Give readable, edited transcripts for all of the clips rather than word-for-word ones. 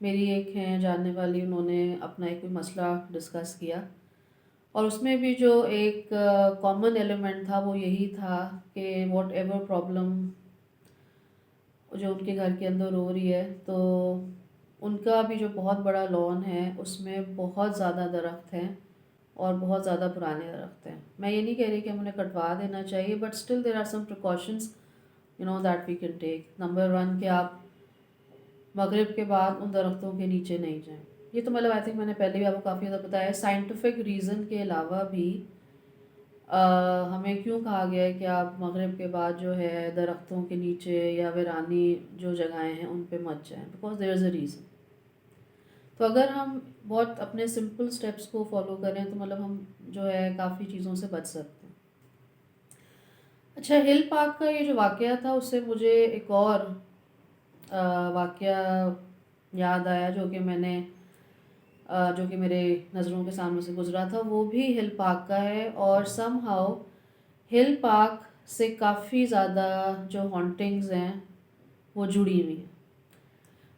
میری ایک ہیں جاننے والی، انہوں نے اپنا ایک کوئی مسئلہ ڈسکس کیا، اور اس میں بھی جو ایک کامن ایلیمنٹ تھا وہ یہی تھا کہ واٹ ایور پرابلم جو ان کے گھر کے اندر ہو رہی ہے، تو ان کا بھی جو بہت بڑا لان ہے اس میں بہت زیادہ درخت ہیں اور بہت زیادہ پرانے درخت ہیں. میں یہ نہیں کہہ رہی کہ ہم انہیں کٹوا دینا چاہیے، but still there are some precautions that we can take. Number 1 کہ آپ مغرب کے بعد ان درختوں کے نیچے نہیں جائیں. یہ تو مطلب آئی تھنک میں نے پہلے بھی آپ کو کافی زیادہ بتایا ہے. سائنٹیفک ریزن کے علاوہ بھی ہمیں کیوں کہا گیا ہے کہ آپ مغرب کے بعد جو ہے درختوں کے نیچے یا ویرانی جو جگہیں ہیں ان پہ مت جائیں، because there is a reason. تو اگر ہم بہت اپنے سمپل سٹیپس کو فالو کریں تو مطلب ہم جو ہے کافی چیزوں سے بچ سکتے ہیں. اچھا، ہل پارک کا یہ جو واقعہ تھا اس سے مجھے ایک اور واقعہ یاد آیا جو کہ میرے نظروں کے سامنے سے گزرا تھا. وہ بھی ہل پارک کا ہے، اور سم ہاؤ ہل پارک سے کافی زیادہ جو ہانٹنگز ہیں وہ جڑی ہوئی ہیں.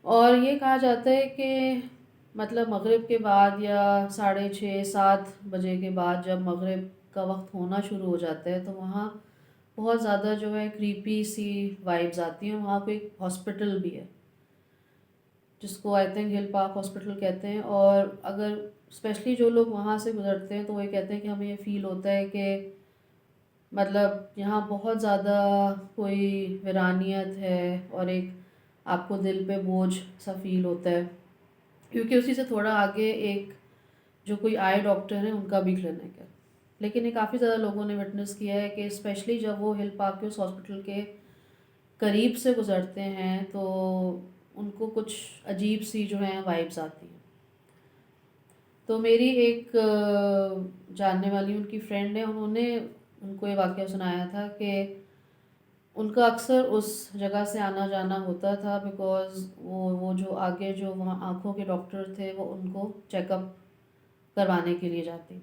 اور یہ کہا جاتا ہے کہ مطلب مغرب کے بعد یا 6:30-7 بجے کے بعد جب مغرب کا وقت ہونا شروع ہو جاتا ہے تو وہاں بہت زیادہ جو ہے کریپی سی وائبز آتی ہیں. وہاں پہ ایک ہاسپٹل بھی ہے جس کو آئی تھنک ہل پارک ہاسپٹل کہتے ہیں، اور اگر اسپیشلی جو لوگ وہاں سے گزرتے ہیں تو وہ یہ کہتے ہیں کہ ہمیں یہ فیل ہوتا ہے کہ مطلب یہاں بہت زیادہ کوئی ویرانیت ہے، اور ایک آپ کو دل پہ بوجھ سا فیل ہوتا ہے. کیونکہ اسی سے تھوڑا آگے ایک جو کوئی آئی ڈاکٹر ہیں ان کا بھی کلینک ہے. لیکن یہ کافی زیادہ لوگوں نے وٹنس کیا ہے کہ اسپیشلی جب وہ ہل پارک کے اس ہاسپٹل کے قریب سے گزرتے ہیں تو ان کو کچھ عجیب سی جو ہیں وائبس آتی ہیں. تو میری ایک جاننے والی ان کی فرینڈ ہے، انہوں نے ان کو یہ واقعہ سنایا تھا کہ ان کا اکثر اس جگہ سے آنا جانا ہوتا تھا، بیکاز وہ جو آگے جو وہاں آنکھوں کے ڈاکٹر تھے وہ ان کو چیک اپ کروانے کے لیے جاتی تھی.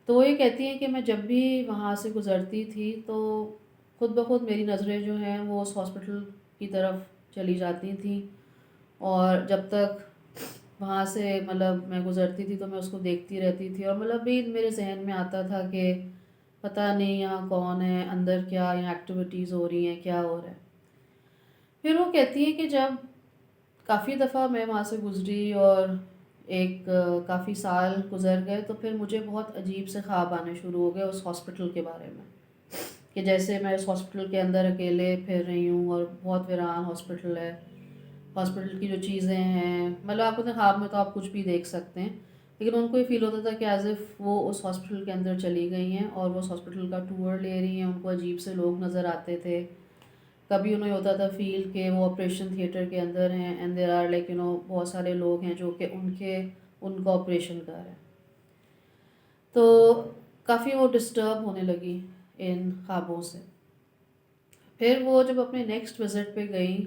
تو وہ یہ کہتی ہیں کہ میں جب بھی وہاں سے گزرتی تھی تو خود بخود میری نظریں جو ہیں وہ اس ہاسپٹل کی طرف چلی جاتی تھیں، اور جب تک وہاں سے مطلب میں گزرتی تھی تو میں اس کو دیکھتی رہتی تھی، اور مطلب بھی میرے ذہن میں آتا تھا کہ پتہ نہیں یہاں کون ہے، اندر کیا یہاں ایکٹیویٹیز ہو رہی ہیں، کیا ہو رہا ہے. پھر وہ کہتی ہے کہ جب کافی دفعہ میں وہاں سے گزری اور ایک کافی سال گزر گئے تو پھر مجھے بہت عجیب سے خواب آنے شروع ہو گئے اس ہاسپٹل کے بارے میں، کہ جیسے میں اس ہاسپٹل کے اندر اکیلے پھر رہی ہوں اور بہت ویران ہاسپٹل ہے. ہاسپٹل کی جو چیزیں ہیں مطلب آپ اپنے خواب میں تو آپ کچھ بھی دیکھ سکتے ہیں، لیکن ان کو یہ فیل ہوتا تھا کہ ایز اف وہ اس ہاسپٹل کے اندر چلی گئی ہیں اور وہ اس ہاسپٹل کا ٹور لے رہی ہیں. ان کو عجیب سے لوگ نظر آتے تھے. کبھی انہیں ہوتا تھا فیل کہ وہ آپریشن تھیٹر کے اندر ہیں اینڈ دیر آر لائک بہت سارے لوگ ہیں جو کہ ان کا آپریشن کر رہے ہیں. تو کافی وہ ڈسٹرب ہونے لگی ان خوابوں سے. پھر وہ جب اپنے نیکسٹ وزٹ پہ گئی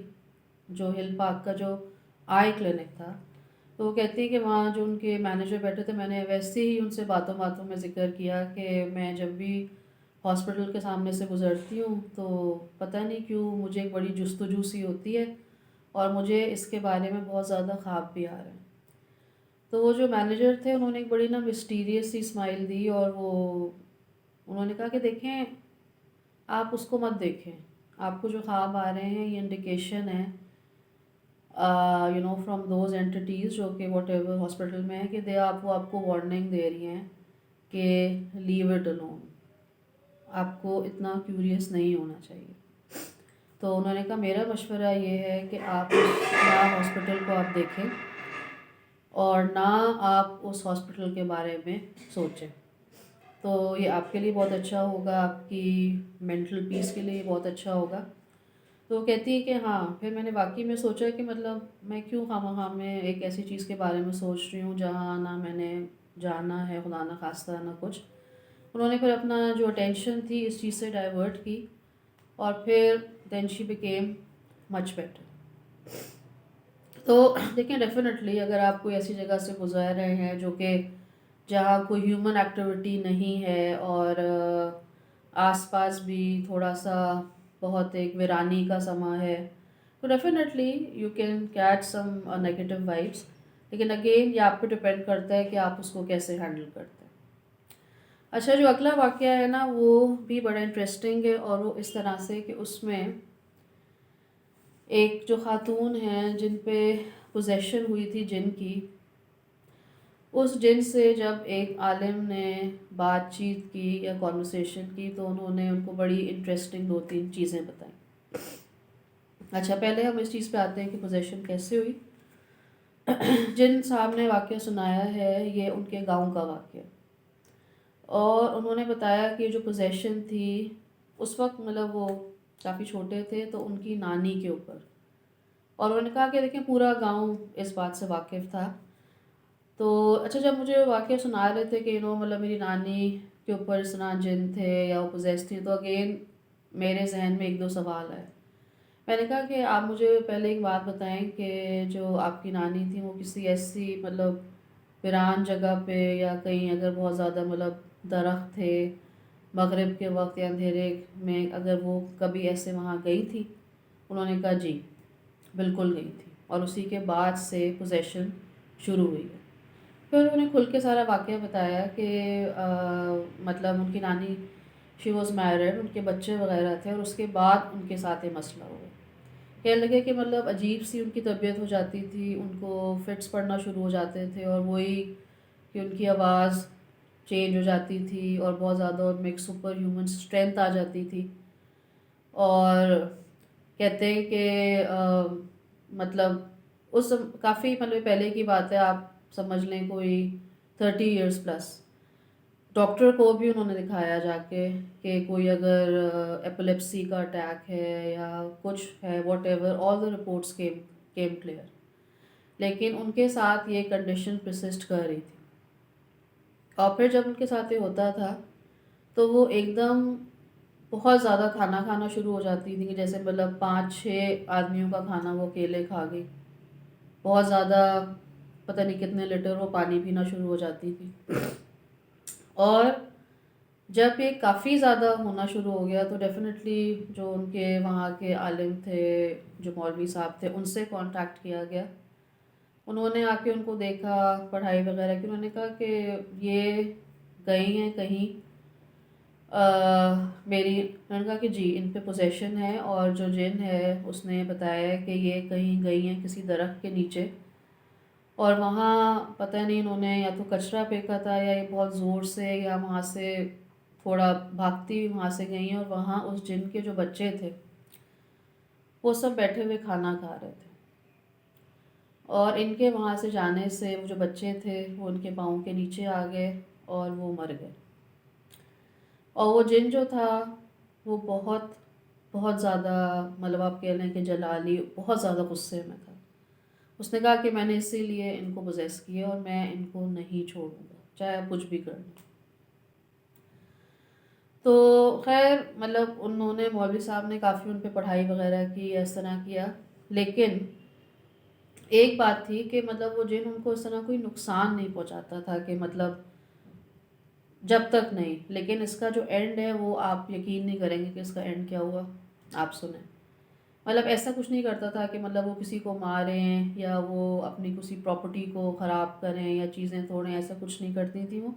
جو ہل پارک کا جو آئی کلینک تھا، تو وہ کہتی ہے کہ وہاں جو ان کے مینیجر بیٹھے تھے میں نے ویسے ہی ان سے باتوں باتوں میں ذکر کیا کہ میں جب بھی ہاسپٹل کے سامنے سے گزرتی ہوں تو پتہ نہیں کیوں مجھے ایک بڑی جستجو سی ہوتی ہے اور مجھے اس کے بارے میں بہت زیادہ خواب بھی آ رہے ہیں. تو وہ جو مینیجر تھے انہوں نے ایک بڑی مسٹیریس سی اسمائل دی، اور انہوں نے کہا کہ دیکھیں آپ اس کو مت دیکھیں، آپ کو جو خواب آ رہے ہیں یہ انڈیکیشن ہے فرام دوز اینٹیز جو کہ واٹ ایور ہاسپٹل میں ہے، کہ وہ آپ کو وارننگ دے رہی ہیں کہ لیو اٹ الون، آپ کو اتنا کیوریس نہیں ہونا چاہیے. تو انہوں نے کہا میرا مشورہ یہ ہے کہ آپ نہ ہاسپٹل کو آپ دیکھیں اور نہ آپ اس ہاسپٹل کے بارے میں سوچیں. تو یہ آپ کے لیے بہت اچھا ہوگا، آپ کی مینٹل پیس کے لیے بہت اچھا ہوگا. تو وہ کہتی ہے کہ ہاں. پھر میں نے واقعی میں سوچا کہ مطلب میں کیوں خواہ میں ایک ایسی چیز کے بارے میں سوچ رہی ہوں جہاں نہ میں نے جانا ہے خدا نہ خواستہ نہ کچھ. انہوں نے پھر اپنا جو اٹینشن تھی اس چیز سے ڈائیورٹ کی، اور پھر دین شی بیکیم مچ بیٹر. تو دیکھیں ڈیفینیٹلی اگر آپ کوئی ایسی جگہ سے گزر رہے ہیں جو کہ جہاں کوئی ہیومن ایکٹیویٹی نہیں ہے اور آس پاس بھی تھوڑا سا بہت ایک ویرانی کا سما ہے، تو definitely you can catch some negative vibes, لیکن اگین یہ آپ پہ ڈپینڈ کرتا ہے کہ آپ اس کو کیسے ہینڈل کرتے ہیں۔ اچھا، جو اگلا واقعہ ہے نا وہ بھی بڑا انٹرسٹنگ ہے، اور وہ اس طرح سے کہ اس میں ایک جو خاتون ہیں جن پہ پوزیشن ہوئی تھی جن کی، اس جن سے جب ایک عالم نے بات چیت کی یا کانورسیشن کی تو انہوں نے ان کو بڑی انٹرسٹنگ 2-3 چیزیں بتائیں۔ اچھا، پہلے ہم اس چیز پہ آتے ہیں کہ پوزیشن کیسے ہوئی۔ جن صاحب نے واقعہ سنایا ہے یہ ان کے گاؤں کا واقعہ، اور انہوں نے بتایا کہ جو پوزیشن تھی اس وقت مطلب وہ کافی چھوٹے تھے تو ان کی نانی کے اوپر، اور انہوں نے کہا کہ دیکھیں پورا گاؤں اس بات سے واقف تھا۔ تو اچھا، جب مجھے واقعہ سنا رہے تھے کہ مطلب میری نانی کے اوپر اس طرح جن تھے یا وہ پوزیس تھی، تو اگین میرے ذہن میں 1-2 سوال آئے۔ میں نے کہا کہ آپ مجھے پہلے ایک بات بتائیں کہ جو آپ کی نانی تھی وہ کسی ایسی مطلب ویران جگہ پہ یا کہیں اگر بہت زیادہ مطلب درخت تھے مغرب کے وقت یا اندھیرے میں، اگر وہ کبھی ایسے وہاں گئی تھی؟ انہوں نے کہا جی بالکل گئی تھی، اور اسی کے بعد سے پوزیشن شروع ہوئی ہے۔ پھر انہوں نے کھل کے سارا واقعہ بتایا کہ مطلب ان کی نانی شی واز میرڈ، ان کے بچے وغیرہ تھے، اور اس کے بعد ان کے ساتھ یہ مسئلہ ہوا۔ کہنے لگے کہ مطلب عجیب سی ان کی طبیعت ہو جاتی تھی، ان کو فٹس پڑنا شروع ہو جاتے تھے، اور وہی کہ ان کی آواز چینج ہو جاتی تھی، اور بہت زیادہ ان میں ایک سپر ہیومن اسٹرینتھ آ جاتی تھی۔ اور کہتے ہیں کہ مطلب اس کافی مطلب پہلے کی بات ہے، آپ سمجھ لیں کوئی 30 ایئرس پلس۔ ڈاکٹر کو بھی انہوں نے دکھایا جا کے کہ کوئی اگر ایپیلیپسی کا اٹیک ہے یا کچھ ہے، what ever, all the reports came clear, لیکن ان کے ساتھ یہ کنڈیشن پرسسٹ کر رہی تھی۔ اور پھر جب ان کے ساتھ یہ ہوتا تھا تو وہ ایک دم بہت زیادہ کھانا کھانا شروع ہو جاتی تھی، کہ جیسے مطلب 5-6 آدمیوں کا کھانا وہ اکیلے کھا گئی، بہت زیادہ پتہ نہیں کتنے لیٹر وہ پانی پینا شروع ہو جاتی تھی۔ اور جب یہ کافی زیادہ ہونا شروع ہو گیا تو ڈیفینیٹلی جو ان کے وہاں کے عالم تھے، جو مولوی صاحب تھے، ان سے کانٹیکٹ کیا گیا۔ انہوں نے آ کے ان کو دیکھا، پڑھائی وغیرہ کی، انہوں نے کہا کہ یہ گئی ہیں کہیں میری، انہوں نے کہا کہ جی ان پہ پوزیشن ہے، اور جو جن ہے اس نے بتایا کہ یہ کہیں گئی ہیں کسی درخت کے نیچے، اور وہاں پتہ نہیں انہوں نے یا تو کچرا پھینکا تھا یا یہ بہت زور سے یا وہاں سے تھوڑا بھاگتی ہوئی وہاں سے گئی ہیں، اور وہاں اس جن کے جو بچے تھے وہ سب بیٹھے ہوئے کھانا کھا رہے تھے، اور ان کے وہاں سے جانے سے وہ جو بچے تھے وہ ان کے پاؤں کے نیچے آ گئے اور وہ مر گئے۔ اور وہ جن جو تھا وہ بہت بہت زیادہ مطلب آپ کہہ لیں کہ جلالی، بہت زیادہ غصے میں تھا۔ اس نے کہا کہ میں نے اسی لیے ان کو پوزیس کیا اور میں ان کو نہیں چھوڑوں گا چاہے آپ کچھ بھی کر لیں۔ تو خیر مطلب انہوں نے مولوی صاحب نے کافی ان پہ پڑھائی وغیرہ کی، اس طرح کیا، لیکن ایک بات تھی کہ مطلب وہ جن ان کو اس طرح کوئی نقصان نہیں پہنچاتا تھا، کہ مطلب جب تک نہیں، لیکن اس کا جو اینڈ ہے وہ آپ یقین نہیں کریں گے کہ اس کا اینڈ کیا ہوا، آپ سنیں۔ مطلب ایسا کچھ نہیں کرتا تھا کہ مطلب وہ کسی کو ماریں یا وہ اپنی کسی پراپرٹی کو خراب کریں یا چیزیں توڑیں، ایسا کچھ نہیں کرتی تھی وہ۔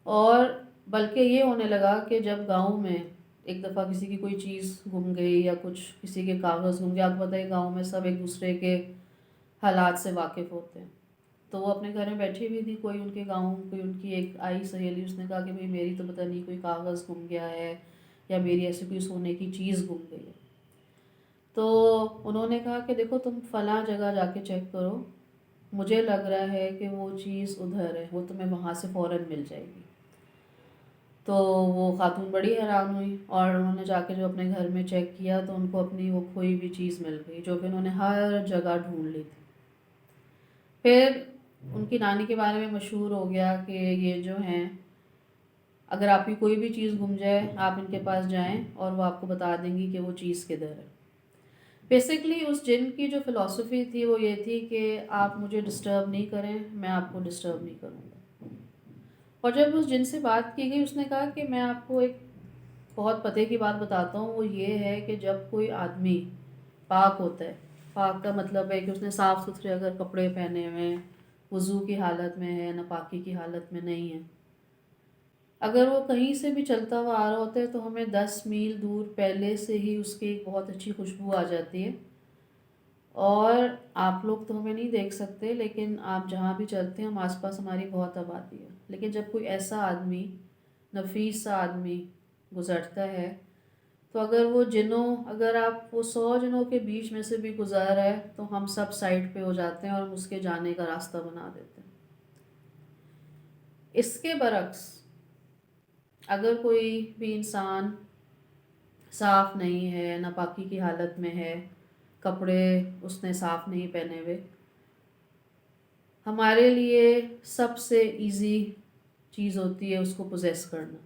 اور بلکہ یہ ہونے لگا کہ جب گاؤں میں ایک دفعہ کسی کی کوئی چیز گم گئی یا کچھ کسی کے کاغذ گم گئے، آپ کو پتہ ہے گاؤں میں سب ایک دوسرے کے حالات سے واقف ہوتے ہیں، تو وہ اپنے گھر میں بیٹھی ہوئی تھی، کوئی ان کے گاؤں کوئی ان کی ایک آئی سہیلی، اس نے کہا کہ بھئی میری تو پتہ نہیں کوئی کاغذ گم گیا ہے یا میری ایسی کوئی سونے کی چیز گم گئی ہے۔ تو انہوں نے کہا کہ دیکھو تم فلاں جگہ جا کے چیک کرو، مجھے لگ رہا ہے کہ وہ چیز ادھر ہے، وہ تمہیں وہاں سے فوراً مل جائے گی۔ تو وہ خاتون بڑی حیران ہوئی، اور انہوں نے جا کے جو اپنے گھر میں چیک کیا تو ان کو اپنی وہ کھوئی بھی چیز مل گئی، جو کہ انہوں نے ہر جگہ ڈھونڈ لی تھی۔ پھر ان کی نانی کے بارے میں مشہور ہو گیا کہ یہ جو ہیں اگر آپ کی کوئی بھی چیز گم جائے آپ ان کے پاس جائیں اور وہ آپ کو بتا دیں گی کہ وہ چیز کدھر ہے۔ بیسکلی اس جن کی جو فلسفی تھی وہ یہ تھی کہ آپ مجھے ڈسٹرب نہیں کریں، میں آپ کو ڈسٹرب نہیں کروں گا۔ اور جب اس جن سے بات کی گئی اس نے کہا کہ میں آپ کو ایک بہت پتے کی بات بتاتا ہوں، وہ یہ ہے کہ جب کوئی آدمی پاک ہوتا ہے. پاک کا مطلب ہے کہ اس نے صاف ستھرے اگر کپڑے پہنے ہوئے ہیں، وضو کی حالت میں ہے، ناپاکی کی حالت میں نہیں ہے. اگر وہ کہیں سے بھی چلتا ہوا آ رہا ہوتا ہے تو ہمیں 10 میل دور پہلے سے ہی اس کی ایک بہت اچھی خوشبو آ جاتی ہے. اور آپ لوگ تو ہمیں نہیں دیکھ سکتے، لیکن آپ جہاں بھی چلتے ہیں ہم آس پاس ہماری بہت آبادی ہے. لیکن جب کوئی ایسا آدمی، نفیس سا آدمی گزرتا ہے تو اگر آپ وہ 100 جنوں کے بیچ میں سے بھی گزار ہے تو ہم سب سائڈ پہ ہو جاتے ہیں اور اس کے جانے کا راستہ بنا دیتے ہیں. اس کے برعکس اگر کوئی بھی انسان صاف نہیں ہے، ناپاکی کی حالت میں ہے، کپڑے اس نے صاف نہیں پہنے ہوئے، ہمارے لیے سب سے ایزی چیز ہوتی ہے اس کو پوزیس کرنا.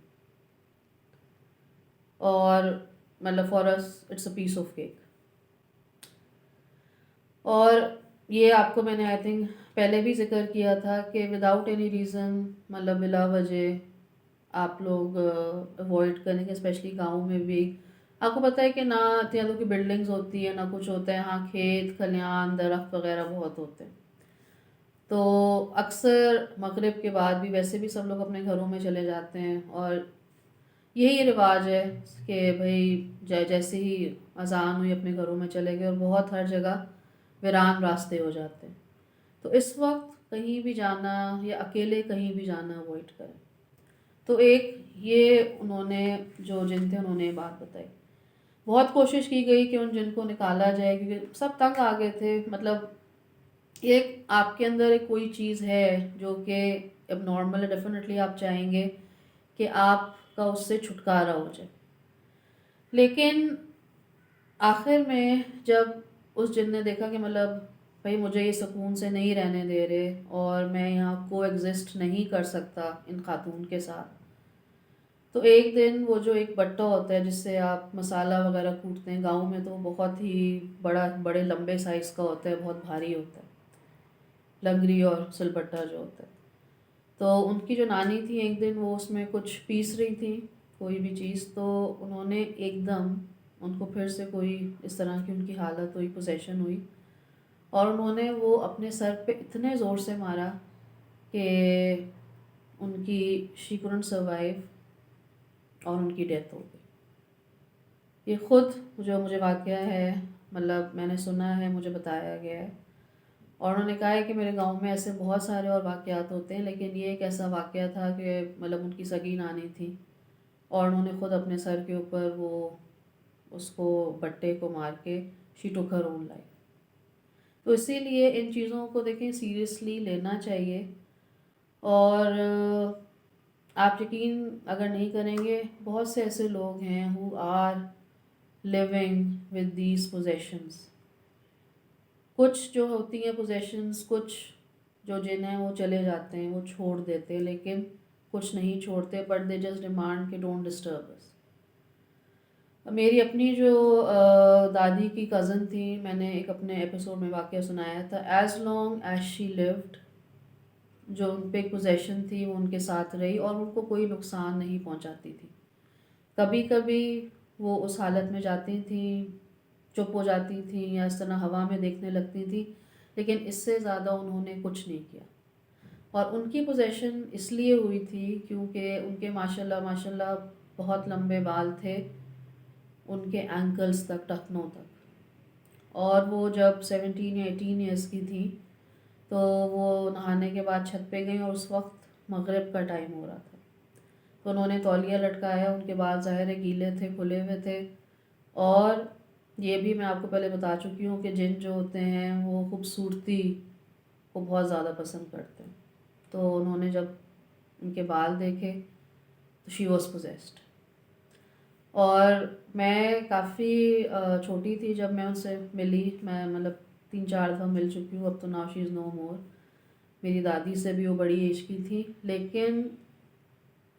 اور مطلب for us it's a piece of cake. اور یہ آپ کو میں نے آئی تھنک پہلے بھی ذکر کیا تھا کہ وداؤٹ اینی ریزن، مطلب بلا وجہ آپ لوگ اوائڈ کریں گے، اسپیشلی گاؤں میں بھی. آپ کو پتہ ہے کہ نہ اتنی زیادہ کی بلڈنگز ہوتی ہے، نہ کچھ ہوتا ہے. ہاں کھیت کھلیان درخت وغیرہ بہت ہوتے ہیں. تو اکثر مغرب کے بعد بھی ویسے بھی سب لوگ اپنے گھروں میں چلے جاتے ہیں، اور یہی رواج ہے کہ بھائی جیسے ہی اذان ہوئی اپنے گھروں میں چلے گئے، اور بہت ہر جگہ ویران راستے ہو جاتے ہیں. تو اس وقت کہیں بھی جانا یا اکیلے کہیں بھی جانا اوائڈ کریں. تو ایک یہ جن تھے انہوں نے بات بتائی. بہت کوشش کی گئی کہ ان جن کو نکالا جائے، کیونکہ سب تنگ آ گئے تھے. مطلب ایک آپ کے اندر ایک کوئی چیز ہے جو کہ اب نارمل ہے، ڈیفینیٹلی آپ چاہیں گے کہ آپ کا اس سے چھٹکارا ہو جائے. لیکن آخر میں جب اس جن نے دیکھا کہ مطلب بھائی مجھے یہ سکون سے نہیں رہنے دے رہے اور میں یہاں کو ایگزسٹ نہیں کر سکتا ان خاتون کے ساتھ، تو ایک دن وہ جو ایک بٹا ہوتا ہے جس سے آپ مسالہ وغیرہ کوٹتے ہیں، گاؤں میں تو وہ بہت ہی بڑے لمبے سائز کا ہوتا ہے، بہت بھاری ہوتا ہے، لنگری اور سل بٹا جو ہوتا ہے. تو ان کی جو نانی تھی ایک دن وہ اس میں کچھ پیس رہی تھی کوئی بھی چیز، تو انہوں نے ایک دم ان کو پھر سے کوئی اس طرح کی ان کی حالت ہوئی، پوزیشن ہوئی، اور انہوں نے وہ اپنے سر پہ اتنے زور سے مارا کہ ان کی شی couldn't سروائیو اور ان کی ڈیتھ ہو گئی. یہ خود جو مجھے واقعہ ہے، مطلب میں نے سنا ہے، مجھے بتایا گیا ہے. اور انہوں نے کہا ہے کہ میرے گاؤں میں ایسے بہت سارے اور واقعات ہوتے ہیں، لیکن یہ ایک ایسا واقعہ تھا کہ مطلب ان کی سگی نانی تھی اور انہوں نے خود اپنے سر کے اوپر وہ اس کو بٹے کو مار کے شی ٹوک ہر اون لائف. تو اسی لیے ان چیزوں کو دیکھیں سیریسلی لینا چاہیے. اور آپ یقین اگر نہیں کریں گے، بہت سے ایسے لوگ ہیں who are living with these possessions. کچھ جو ہوتی ہیں پوزیشنز، کچھ جو جن ہیں وہ چلے جاتے ہیں، وہ چھوڑ دیتے ہیں، لیکن کچھ نہیں چھوڑتے، بٹ دے جسٹ ڈیمانڈ کہ ڈونٹ ڈسٹرب اس. میری اپنی جو دادی کی کزن تھی، میں نے ایک اپنے ایپیسوڈ میں واقعہ سنایا تھا. As long as she lived, جو ان پہ ایک پوزیشن تھی وہ ان کے ساتھ رہی اور ان کو کوئی نقصان نہیں پہنچاتی تھی. کبھی کبھی وہ اس حالت میں جاتی تھیں، چپ ہو جاتی تھیں یا اس طرح ہوا میں دیکھنے لگتی تھیں، لیکن اس سے زیادہ انہوں نے کچھ نہیں کیا. اور ان کی پوزیشن اس لیے ہوئی تھی کیونکہ ان کے ماشاءاللہ بہت لمبے بال تھے ان کے اینکلز تک، ٹخنوں تک. اور وہ جب 17 یا 18 ایئرس کی تھیں تو وہ نہانے کے بعد چھت پہ گئیں، اور اس وقت مغرب کا ٹائم ہو رہا تھا. تو انہوں نے تولیہ لٹکایا، ان کے بال ظاہر ہے گیلے تھے، کھلے ہوئے تھے. اور یہ بھی میں آپ کو پہلے بتا چکی ہوں کہ جن جو ہوتے ہیں وہ خوبصورتی کو بہت زیادہ پسند کرتے ہیں. تو انہوں نے جب ان کے بال دیکھے تو شی واز پوزیسڈ. اور میں کافی چھوٹی تھی جب میں ان سے ملی، میں مطلب 3-4 دفعہ مل چکی ہوں اب تو. ناؤ شی از نو مور. میری دادی سے بھی وہ بڑی ایج کی تھی، لیکن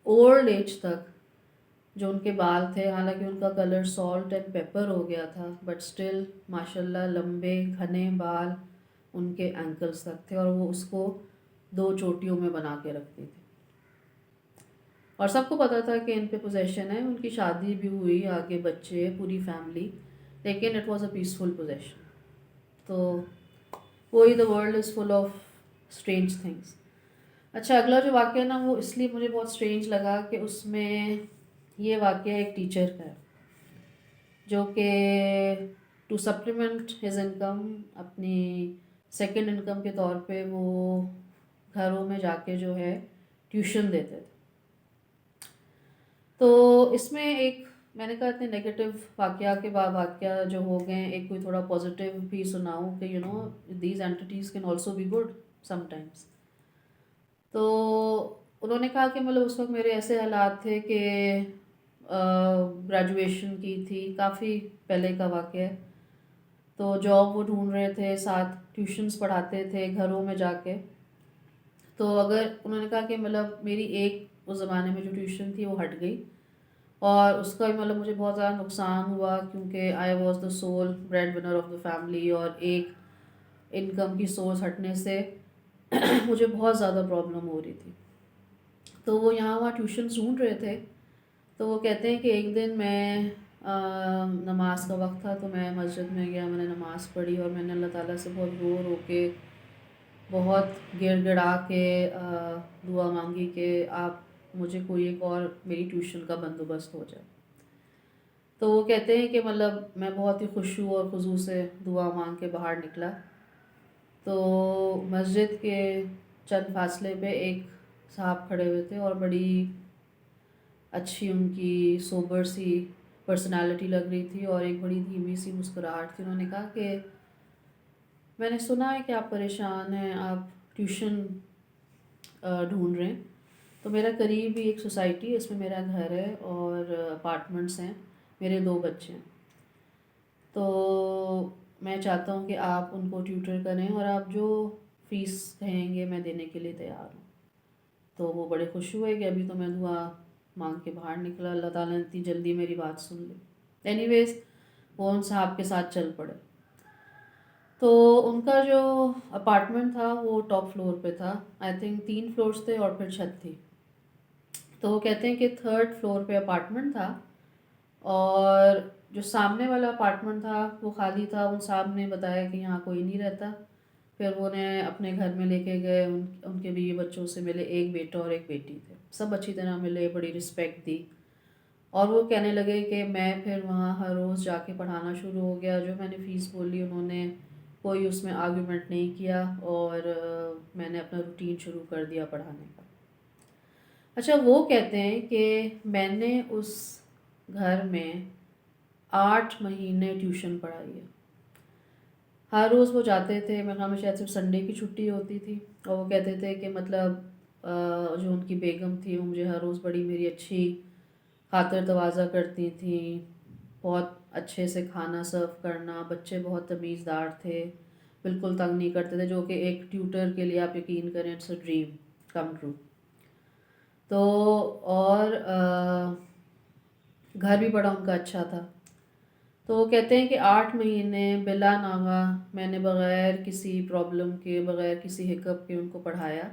اولڈ ایج تک جو ان کے بال تھے، حالانکہ ان کا کلر سالٹ اینڈ پیپر ہو گیا تھا، بٹ اسٹل ماشاءاللہ لمبے گھنے بال ان کے اینکلز تک تھے، اور وہ اس کو 2 چوٹیوں میں بنا کے رکھتی تھی. اور سب کو پتا تھا کہ ان پہ پوزیشن ہے. ان کی شادی بھی ہوئی، آگے بچے، پوری فیملی. لیکن it was a peaceful position. تو وہی the world is full of strange things. اچھا اگلا جو واقعہ نا وہ اس لیے مجھے بہت اسٹرینج لگا کہ اس میں یہ واقعہ ایک ٹیچر کا ہے جو کہ ٹو سپلیمنٹ ہز انکم اپنی سیکنڈ انکم کے طور پہ وہ گھروں میں جا کے جو ہے ٹیوشن دیتے تھے. تو اس میں ایک میں نے کہا اتنے نگیٹو واقعہ کے بعد واقعہ جو ہو گئے ایک کوئی تھوڑا پازیٹیو بھی سناؤں کہ these aunties can also be good sometimes. تو انہوں نے کہا کہ مطلب اس وقت میرے ایسے حالات تھے کہ گریجویشن کی تھی، کافی پہلے کا واقعہ ہے. تو جاب وہ ڈھونڈ رہے تھے، ساتھ ٹیوشنس پڑھاتے تھے گھروں میں جا کے. تو اگر انہوں نے کہا کہ مطلب میری ایک اس زمانے میں جو ٹیوشن تھی وہ ہٹ گئی اور اس کا بھی مطلب مجھے بہت زیادہ نقصان ہوا کیونکہ I was the sole breadwinner of the family, اور ایک انکم کی سورس ہٹنے سے مجھے بہت زیادہ پرابلم ہو رہی تھی. تو وہ یہاں وہاں ٹیوشنس ڈھونڈ رہے تھے. تو وہ کہتے ہیں کہ ایک دن میں نماز کا وقت تھا تو میں مسجد میں گیا، میں نے نماز پڑھی اور میں نے اللہ تعالیٰ سے بہت رو کے بہت گڑ گڑا کے دعا مانگی کہ آپ مجھے کوئی ایک اور میری ٹیوشن کا بندوبست ہو جائے. تو وہ کہتے ہیں کہ مطلب میں بہت ہی خشوع اور خضوع سے دعا مانگ کے باہر نکلا. تو مسجد کے چند فاصلے پہ ایک صاحب کھڑے ہوئے تھے اور بڑی اچھی ان کی سوبر سی پرسنالٹی لگ رہی تھی اور ایک بڑی دھیمی سی مسکراہٹ تھی. انہوں نے کہا کہ میں نے سنا ہے کہ آپ پریشان ہیں، آپ ٹیوشن ڈھونڈ رہے ہیں. تو میرا قریب ہی ایک سوسائٹی ہے، اس میں میرا گھر ہے اور اپارٹمنٹس ہیں، میرے 2 بچے ہیں. تو میں چاہتا ہوں کہ آپ ان کو ٹیوٹر کریں اور آپ جو فیس کہیں گے میں دینے کے لیے تیار ہوں. تو وہ بڑے خوش ہوئے کہ ابھی تو میں دعا مانگ کے باہر نکلا، اللہ تعالیٰ نے اتنی جلدی میری بات سن لی. اینی ویز وہ ان صاحب کے ساتھ چل پڑے. تو ان کا جو اپارٹمنٹ تھا وہ ٹاپ فلور پہ تھا، آئی تھنک 3 فلورس تھے اور پھر چھت تھی. تو وہ کہتے ہیں کہ 3rd فلور پہ اپارٹمنٹ تھا اور جو سامنے والا اپارٹمنٹ تھا وہ خالی تھا. ان صاحب نے بتایا کہ یہاں کوئی نہیں رہتا. پھر وہ نے اپنے گھر میں لے کے گئے، ان کے بیوی بچوں سے ملے، ایک بیٹا اور ایک بیٹی تھے، سب اچھی طرح ملے، بڑی رسپیکٹ دی. اور وہ کہنے لگے کہ میں پھر وہاں ہر روز جا کے پڑھانا شروع ہو گیا. جو میں نے فیس بولی انہوں نے کوئی اس میں آرگیومنٹ نہیں کیا اور میں نے اپنا روٹین شروع کر دیا پڑھانے کا. اچھا وہ کہتے ہیں کہ میں نے اس گھر میں 8 مہینے ٹیوشن پڑھائی ہے. ہر روز وہ جاتے تھے، میں ہمیں شاید صرف سنڈے کی چھٹی ہوتی تھی. اور وہ کہتے تھے کہ مطلب جو ان کی بیگم تھی وہ مجھے ہر روز بڑی میری اچھی خاطر تواضع کرتی تھیں، بہت اچھے سے کھانا سرو کرنا، بچے بہت تمیزدار تھے، بالکل تنگ نہیں کرتے تھے، جو کہ ایک ٹیوٹر کے لیے آپ یقین کریں it's a dream come true. تو اور گھر بھی بڑا ان کا اچھا تھا. تو وہ کہتے ہیں کہ 8 مہینے بلا ناغہ میں نے بغیر کسی پرابلم کے، بغیر کسی ہکپ کے ان کو پڑھایا.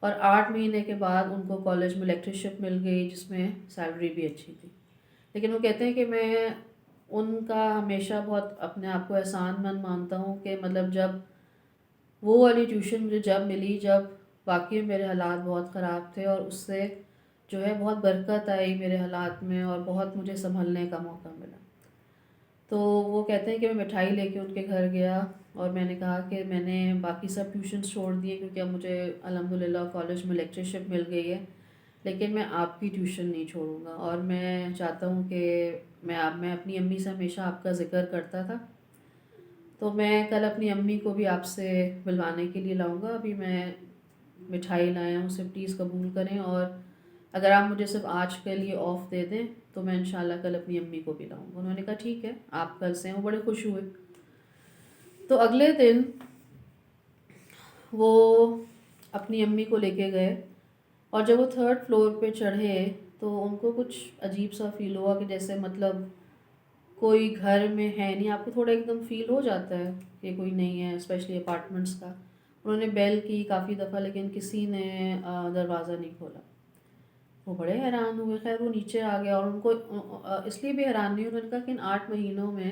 اور 8 مہینے کے بعد ان کو کالج میں لیکچرشپ مل گئی جس میں سیلری بھی اچھی تھی. لیکن وہ کہتے ہیں کہ میں ان کا ہمیشہ بہت اپنے آپ کو احسان مند مانتا ہوں کہ مطلب جب وہ والی ٹیوشن مجھے جب ملی، جب واقعی میرے حالات بہت خراب تھے اور اس سے جو ہے بہت برکت آئی میرے حالات میں اور بہت مجھے سنبھلنے کا موقع ملا. تو وہ کہتے ہیں کہ میں مٹھائی لے کے ان کے گھر گیا اور میں نے کہا کہ میں نے باقی سب ٹیوشنس چھوڑ دیے کیونکہ اب مجھے الحمدللہ کالج میں لیکچرشپ مل گئی ہے، لیکن میں آپ کی ٹیوشن نہیں چھوڑوں گا. اور میں چاہتا ہوں کہ میں اپنی امی سے ہمیشہ آپ کا ذکر کرتا تھا. تو میں کل اپنی امی کو بھی آپ سے ملوانے کے لیے لاؤں گا. ابھی میں مٹھائی لایا ہوں، اسے پلیز قبول کریں، اور اگر آپ مجھے صرف آج کے لیے آف دے دیں تو میں انشاءاللہ کل اپنی امی کو بھی لاؤں گا. انہوں نے کہا ٹھیک ہے آپ کل سے ہیں. وہ بڑے خوش ہوئے. تو اگلے دن وہ اپنی امی کو لے کے گئے اور جب وہ 3rd فلور پہ چڑھے تو ان کو کچھ عجیب سا فیل ہوا کہ جیسے مطلب کوئی گھر میں ہے نہیں. آپ کو تھوڑا ایک دم فیل ہو جاتا ہے کہ کوئی نہیں ہے، اسپیشلی اپارٹمنٹس کا. انہوں نے بیل کی کافی دفعہ لیکن کسی نے دروازہ نہیں کھولا. وہ بڑے حیران ہوئے. خیر وہ نیچے آ گیا اور ان کو اس لیے بھی حیران نہیں، انہوں نے کہا کہ ان 8 مہینوں میں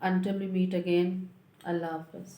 Until we meet again, Allah Hafiz.